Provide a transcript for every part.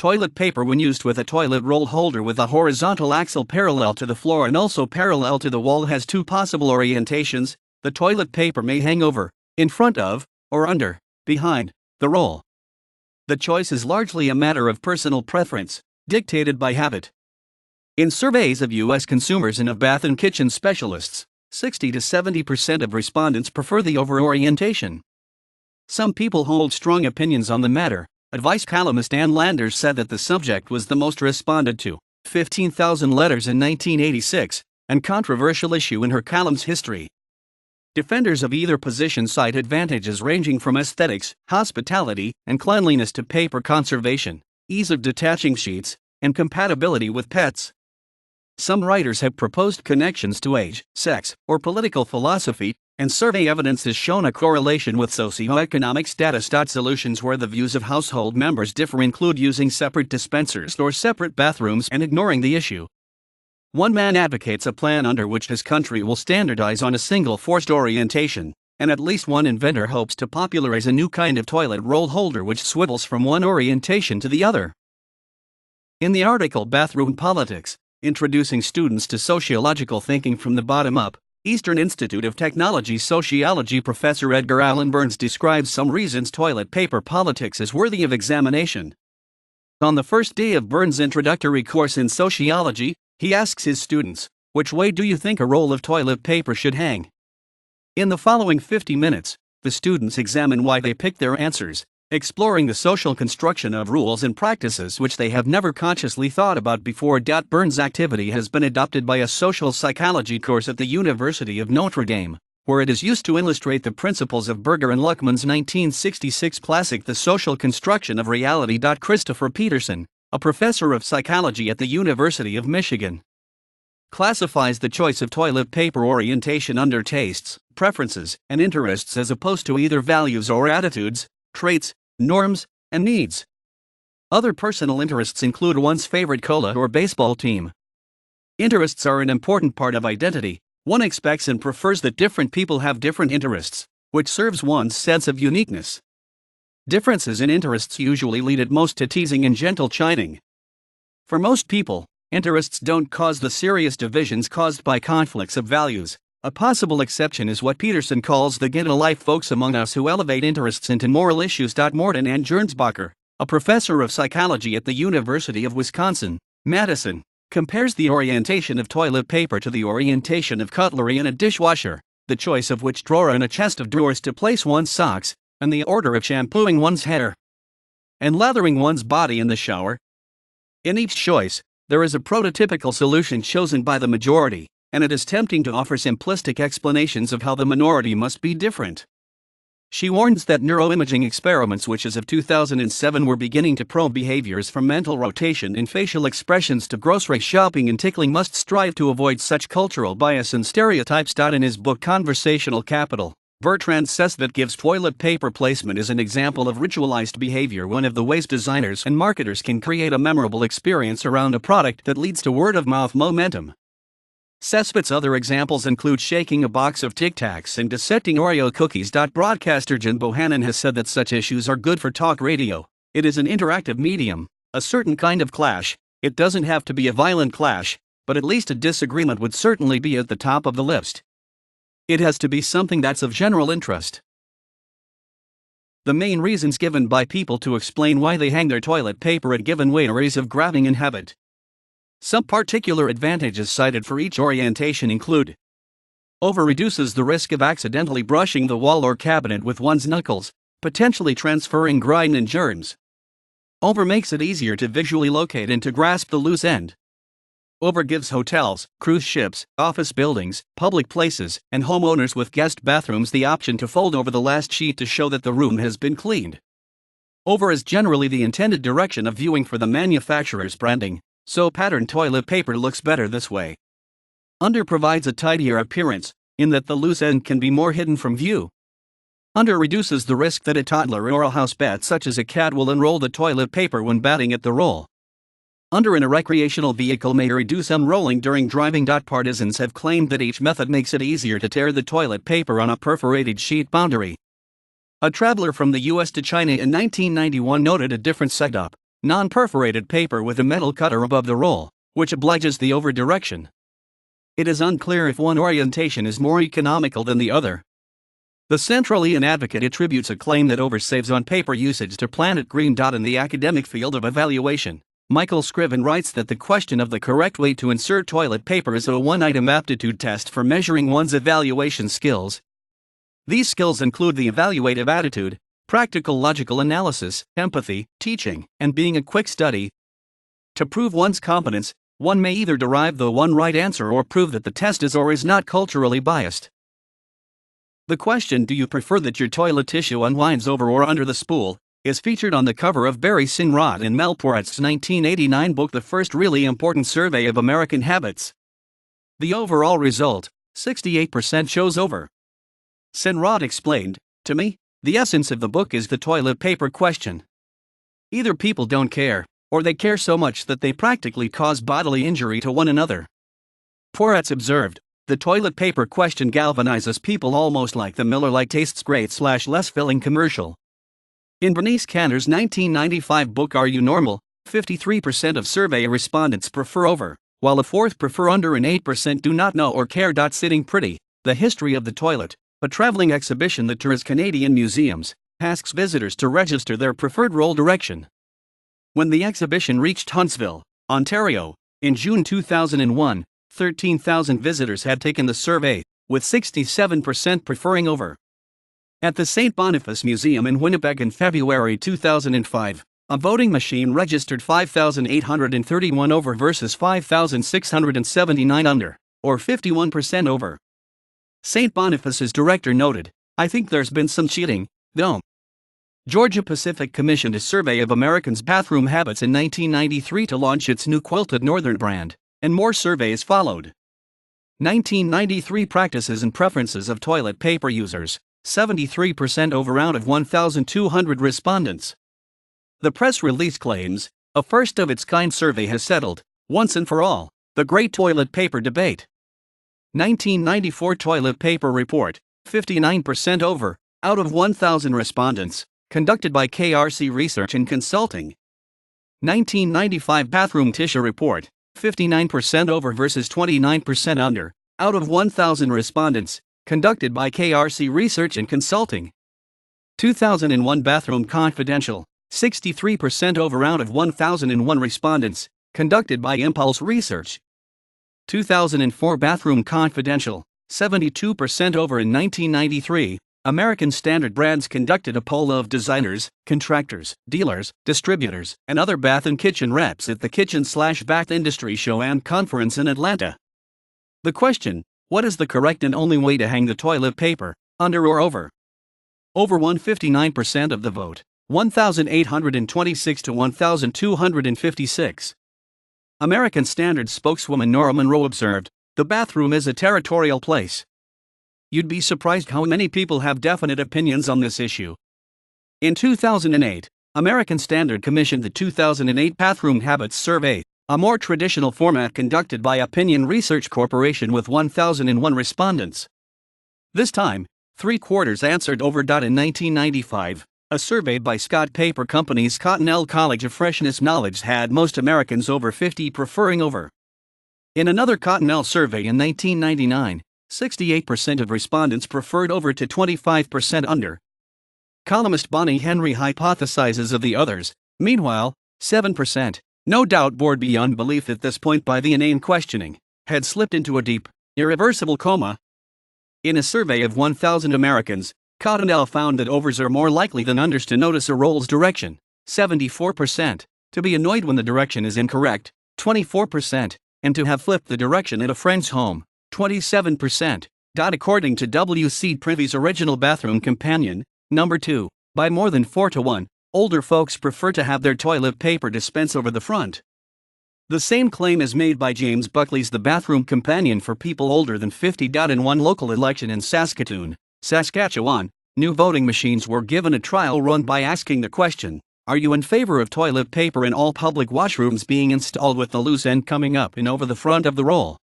Toilet paper, when used with a toilet roll holder with a horizontal axle parallel to the floor and also parallel to the wall, has two possible orientations. The toilet paper may hang over, in front of, or under, behind, the roll. The choice is largely a matter of personal preference, dictated by habit. In surveys of U.S. consumers and of bath and kitchen specialists, 60 to 70% of respondents prefer the over orientation. Some people hold strong opinions on the matter. Advice columnist Ann Landers said that the subject was the most responded to, 15,000 letters in 1986, and controversial issue in her column's history. Defenders of either position cite advantages ranging from aesthetics, hospitality, and cleanliness to paper conservation, ease of detaching sheets, and compatibility with pets. Some writers have proposed connections to age, sex, or political philosophy, and survey evidence has shown a correlation with socioeconomic status.Solutions, where the views of household members differ, include using separate dispensers or separate bathrooms and ignoring the issue. One man advocates a plan under which his country will standardize on a single forced orientation, and at least one inventor hopes to popularize a new kind of toilet roll holder which swivels from one orientation to the other. In the article Bathroom Politics, Introducing Students to Sociological Thinking from the Bottom Up, Eastern Institute of Technology sociology professor Edgar Allan Burns describes some reasons toilet paper politics is worthy of examination. On the first day of Burns' introductory course in sociology, he asks his students, "Which way do you think a roll of toilet paper should hang?" In the following 50 minutes, the students examine why they picked their answers, exploring the social construction of rules and practices which they have never consciously thought about before. Burns' activity has been adopted by a social psychology course at the University of Notre Dame, where it is used to illustrate the principles of Berger and Luckman's 1966 classic The Social Construction of Reality. Christopher Peterson, a professor of psychology at the University of Michigan, classifies the choice of toilet paper orientation under tastes, preferences, and interests as opposed to either values or attitudes, traits, norms, and needs. Other personal interests include one's favorite cola or baseball team. Interests are an important part of identity. One expects and prefers that different people have different interests, which serves one's sense of uniqueness. Differences in interests usually lead at most to teasing and gentle chiding. For most people, interests don't cause the serious divisions caused by conflicts of values. A possible exception is what Peterson calls the get-a-life folks among us who elevate interests into moral issues. Morton and Jernsbacher, a professor of psychology at the University of Wisconsin, Madison, compares the orientation of toilet paper to the orientation of cutlery in a dishwasher, the choice of which drawer in a chest of drawers to place one's socks, and the order of shampooing one's hair and lathering one's body in the shower. In each choice, there is a prototypical solution chosen by the majority, and it is tempting to offer simplistic explanations of how the minority must be different. She warns that neuroimaging experiments, which as of 2007 were beginning to probe behaviors from mental rotation and facial expressions to grocery shopping and tickling, must strive to avoid such cultural bias and stereotypes. In his book Conversational Capital, Bertrand says that gives toilet paper placement is an example of ritualized behavior, one of the ways designers and marketers can create a memorable experience around a product that leads to word-of-mouth momentum. Cesspit's other examples include shaking a box of Tic Tacs and dissecting Oreo cookies. Broadcaster Jen Bohannon has said that such issues are good for talk radio. It is an interactive medium, a certain kind of clash. It doesn't have to be a violent clash, but at least a disagreement would certainly be at the top of the list. It has to be something that's of general interest. The main reasons given by people to explain why they hang their toilet paper at given weight are ease of grabbing and habit. Some particular advantages cited for each orientation include: over reduces the risk of accidentally brushing the wall or cabinet with one's knuckles, potentially transferring grime and germs. Over makes it easier to visually locate and to grasp the loose end. Over gives hotels, cruise ships, office buildings, public places, and homeowners with guest bathrooms the option to fold over the last sheet to show that the room has been cleaned. Over is generally the intended direction of viewing for the manufacturer's branding, so patterned toilet paper looks better this way. Under provides a tidier appearance, in that the loose end can be more hidden from view. Under reduces the risk that a toddler or a house bat such as a cat will unroll the toilet paper when batting at the roll. Under in a recreational vehicle may reduce unrolling during driving. Partisans have claimed that each method makes it easier to tear the toilet paper on a perforated sheet boundary. A traveler from the US to China in 1991 noted a different setup. non-perforated paper with a metal cutter above the roll, which obliges the over direction. It is unclear if one orientation is more economical than the other. The Centralian advocate attributes a claim that oversaves on paper usage to Planet Green. In the academic field of evaluation, Michael Scriven writes that the question of the correct way to insert toilet paper is a one-item aptitude test for measuring one's evaluation skills. These skills include the evaluative attitude, practical logical analysis, empathy, teaching, and being a quick study. To prove one's competence, one may either derive the one right answer or prove that the test is or is not culturally biased. The question, "Do you prefer that your toilet tissue unwinds over or under the spool?" is featured on the cover of Barry Sinrod in Mel Porat's 1989 book The First Really Important Survey of American Habits. The overall result, 68% chose over. Sinrod explained, "To me, the essence of the book is the toilet paper question. Either people don't care, or they care so much that they practically cause bodily injury to one another." Poratz observed, "The toilet paper question galvanizes people almost like the Miller Lite tastes great/less filling commercial." In Bernice Cantor's 1995 book Are You Normal?, 53% of survey respondents prefer over, while a fourth prefer under and 8% do not know or care. Sitting Pretty, The History of the Toilet, a traveling exhibition that tours Canadian museums, asks visitors to register their preferred roll direction. When the exhibition reached Huntsville, Ontario, in June 2001, 13,000 visitors had taken the survey, with 67% preferring over. At the St. Boniface Museum in Winnipeg in February 2005, a voting machine registered 5,831 over versus 5,679 under, or 51% over. St. Boniface's director noted, "I think there's been some cheating, though." Georgia Pacific commissioned a survey of Americans' bathroom habits in 1993 to launch its new Quilted Northern brand, and more surveys followed. 1993 Practices and preferences of toilet paper users, 73% over out of 1,200 respondents. The press release claims, "A first-of-its-kind survey has settled, once and for all, the great toilet paper debate." 1994 Toilet Paper Report, 59% over, out of 1,000 respondents, conducted by KRC Research and Consulting. 1995 Bathroom Tissue Report, 59% over versus 29% under, out of 1,000 respondents, conducted by KRC Research and Consulting. 2001 Bathroom Confidential, 63% over out of 1,001 respondents, conducted by Impulse Research. 2004 Bathroom Confidential, 72% over. In 1993, American Standard Brands conducted a poll of designers, contractors, dealers, distributors, and other bath and kitchen reps at the Kitchen/Bath Industry Show and Conference in Atlanta. The question, "What is the correct and only way to hang the toilet paper, under or over?" Over won 59% of the vote, 1,826 to 1,256. American Standard spokeswoman Nora Monroe observed, "The bathroom is a territorial place. You'd be surprised how many people have definite opinions on this issue." In 2008, American Standard commissioned the 2008 Bathroom Habits Survey, a more traditional format conducted by Opinion Research Corporation with 1,001 respondents. This time, 3/4 answered over. In 1995, a survey by Scott Paper Company's Cottonelle College of Freshness Knowledge had most Americans over 50 preferring over. In another Cottonelle survey in 1999, 68% of respondents preferred over to 25% under. Columnist Bonnie Henry hypothesizes of the others, meanwhile, 7%, no doubt bored beyond belief at this point by the inane questioning, had slipped into a deep, irreversible coma. In a survey of 1,000 Americans, Cottonelle found that overs are more likely than unders to notice a roll's direction, 74%, to be annoyed when the direction is incorrect, 24%, and to have flipped the direction at a friend's home, 27%. According to W.C. Privy's original Bathroom Companion, number 2, by more than 4 to 1, older folks prefer to have their toilet paper dispense over the front. The same claim is made by James Buckley's The Bathroom Companion for people older than 50. In one local election in Saskatoon, Saskatchewan, new voting machines were given a trial run by asking the question, "Are you in favor of toilet paper in all public washrooms being installed with the loose end coming up and over the front of the roll?"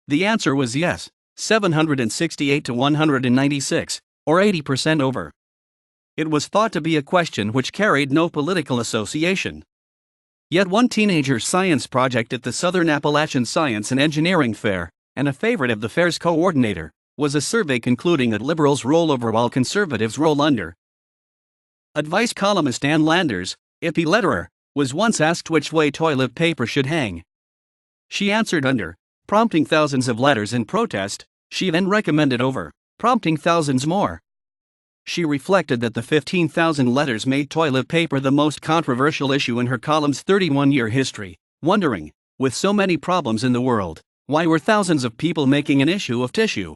The answer was yes, 768 to 196, or 80% over. It was thought to be a question which carried no political association. Yet one teenager's science project at the Southern Appalachian Science and Engineering Fair, and a favorite of the fair's coordinator, was a survey concluding that liberals roll over while conservatives roll under. Advice columnist Ann Landers, IP letterer, was once asked which way toilet paper should hang. She answered under, prompting thousands of letters in protest. She then recommended over, prompting thousands more. She reflected that the 15,000 letters made toilet paper the most controversial issue in her column's 31-year history, wondering, with so many problems in the world, why were thousands of people making an issue of tissue?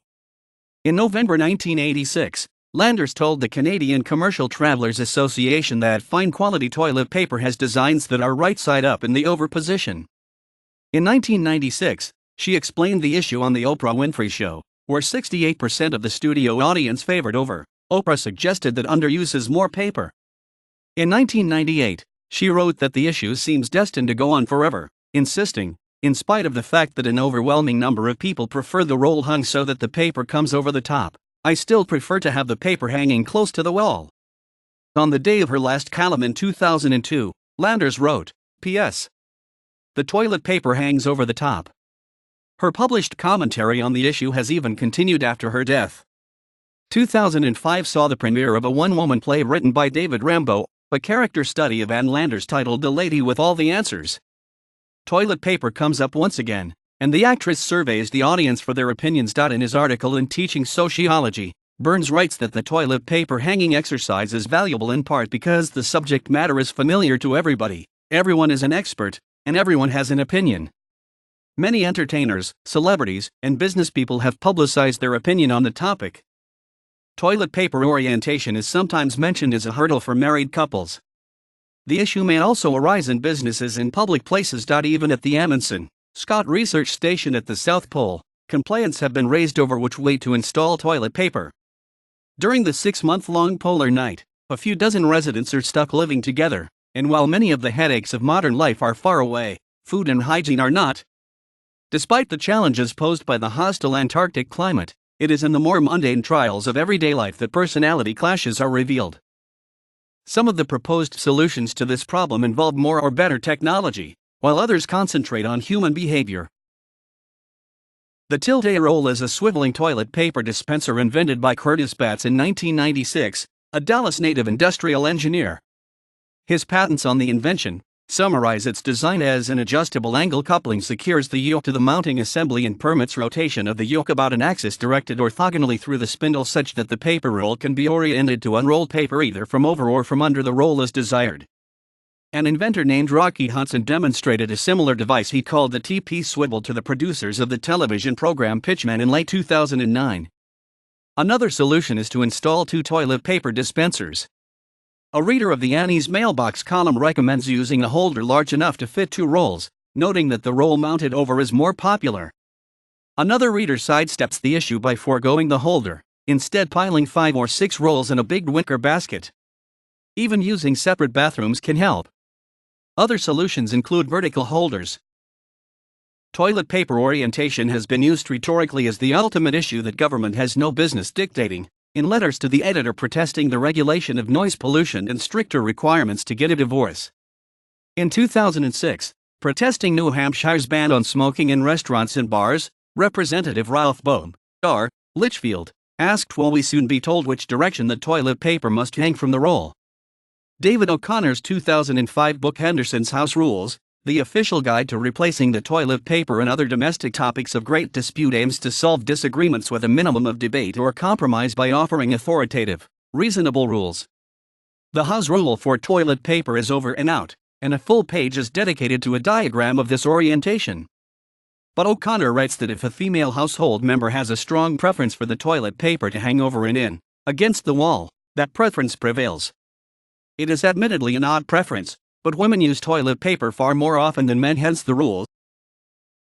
In November 1986, Landers told the Canadian Commercial Travelers Association that fine-quality toilet paper has designs that are right side up in the over position. In 1996, she explained the issue on The Oprah Winfrey Show, where 68% of the studio audience favored over. Oprah suggested that under uses more paper. In 1998, she wrote that the issue seems destined to go on forever, insisting, in spite of the fact that an overwhelming number of people prefer the roll hung so that the paper comes over the top, I still prefer to have the paper hanging close to the wall. On the day of her last column in 2002, Landers wrote, P.S. The toilet paper hangs over the top. Her published commentary on the issue has even continued after her death. 2005 saw the premiere of a one-woman play written by David Rambo, a character study of Ann Landers titled The Lady with All the Answers. Toilet paper comes up once again, and the actress surveys the audience for their opinions. In his article in Teaching Sociology, Burns writes that the toilet paper hanging exercise is valuable in part because the subject matter is familiar to everybody, everyone is an expert, and everyone has an opinion. Many entertainers, celebrities, and business people have publicized their opinion on the topic. Toilet paper orientation is sometimes mentioned as a hurdle for married couples. The issue may also arise in businesses in public places. Even at the Amundsen Scott Research Station at the South Pole, complaints have been raised over which way to install toilet paper. During the 6-month-long polar night, a few dozen residents are stuck living together, and while many of the headaches of modern life are far away, food and hygiene are not. Despite the challenges posed by the hostile Antarctic climate, it is in the more mundane trials of everyday life that personality clashes are revealed. Some of the proposed solutions to this problem involve more or better technology, while others concentrate on human behavior. The Tilde roll is a swiveling toilet paper dispenser invented by Curtis Batts in 1996, a Dallas native industrial engineer. His patents on the invention summarize its design as an adjustable angle coupling secures the yoke to the mounting assembly and permits rotation of the yoke about an axis directed orthogonally through the spindle such that the paper roll can be oriented to unrolled paper either from over or from under the roll as desired. An inventor named Rocky Hudson demonstrated a similar device he called the TP swivel to the producers of the television program Pitchman in late 2009. Another solution is to install 2 toilet paper dispensers. A reader of the Annie's Mailbox column recommends using a holder large enough to fit 2 rolls, noting that the roll mounted over is more popular. Another reader sidesteps the issue by foregoing the holder, instead piling 5 or 6 rolls in a big wicker basket. Even using separate bathrooms can help. Other solutions include vertical holders. Toilet paper orientation has been used rhetorically as the ultimate issue that government has no business dictating, in letters to the editor protesting the regulation of noise pollution and stricter requirements to get a divorce. In 2006, protesting New Hampshire's ban on smoking in restaurants and bars, Representative Ralph Bohm, R. Litchfield, asked, "Will we soon be told which direction the toilet paper must hang from the roll?" David O'Connor's 2005 book Henderson's House Rules, the official guide to replacing the toilet paper and other domestic topics of great dispute, aims to solve disagreements with a minimum of debate or compromise by offering authoritative, reasonable rules. The house rule for toilet paper is over and out, and a full page is dedicated to a diagram of this orientation. But O'Connor writes that if a female household member has a strong preference for the toilet paper to hang over and in, against the wall, that preference prevails. It is admittedly an odd preference, but women use toilet paper far more often than men, hence the rule.